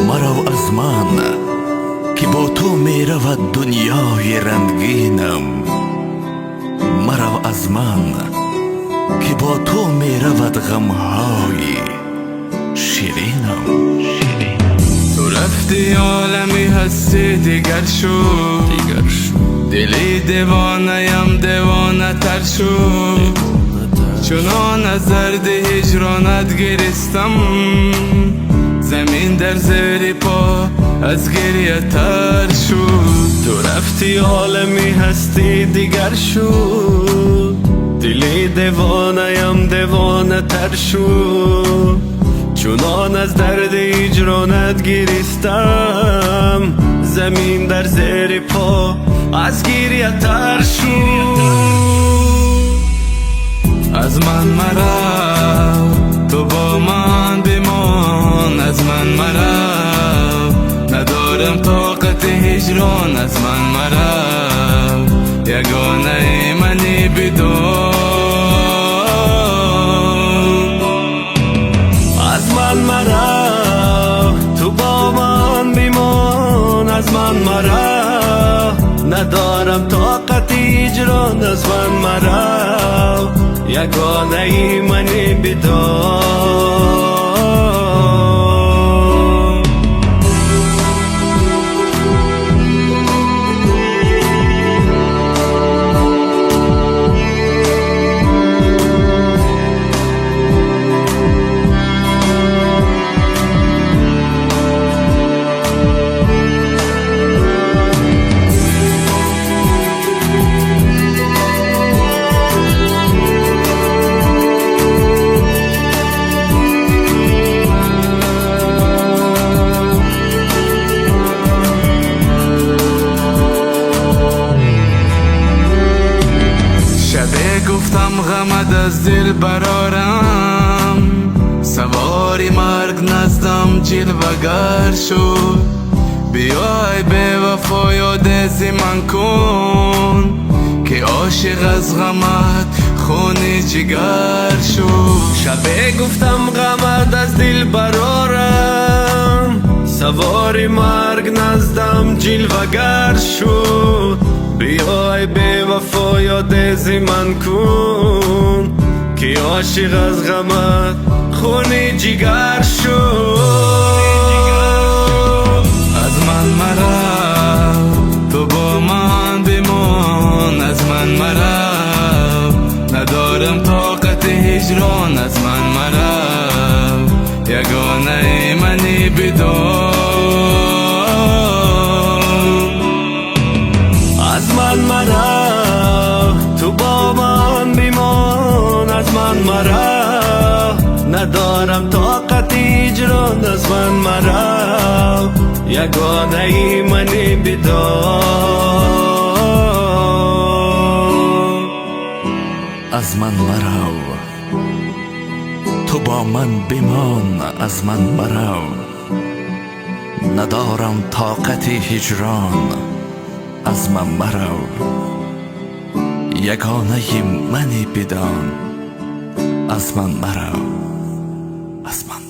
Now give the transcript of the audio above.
مرو از من که با تو می رود دنیای رنگینم. مرو از من که با تو می رود غمهای شیرینم. تو رفتی عالمی هستی دیگر شد، دلی دیوانه‌ام دیوانه تر شد. چنان از درد هجرانت گریستم، زمین در زیر پا از گریه تر شد. تو رفتی عالمی هستی دیگر شد، دلی دیوانه‌ام دیوانه تر شد. چنان از درد هجرانت گریستم، زمین در زیر پا از گریه تر شد. از من مرو تو با من بمان، از من مرو ندارم طاقت هجران. از من مرو یگانه منی بدون. از من مرو تو با من بمان، از من مرو ندارم طاقت هجران. از من مرو یگانه منی بدون. گفتم غمت از دل برارم، سواری مرگ نزدم جلوگر شد. بیای به وفا یاد از من کن، که عاشق از غمت خون جگر شد. شبه گفتم غمت از دل برارم، سواری مرگ نزدم جلوگر شد. بیای به وفا یاد از من کن، که عاشق از غمت خون جگر شد. از من مرو تو با من بمان، از من مرو ندارم طاقت هجران. از من مرو یگانه منی بدون. از من مرو تو با من بمان، از من مرو ندارم طاقت هجران. از من مرو یگانه منی بدون. از من مرو تو با من بمان، از من مرو ندارم طاقت هجران. از من مرو یگانه منی بدان. از من مرو، از من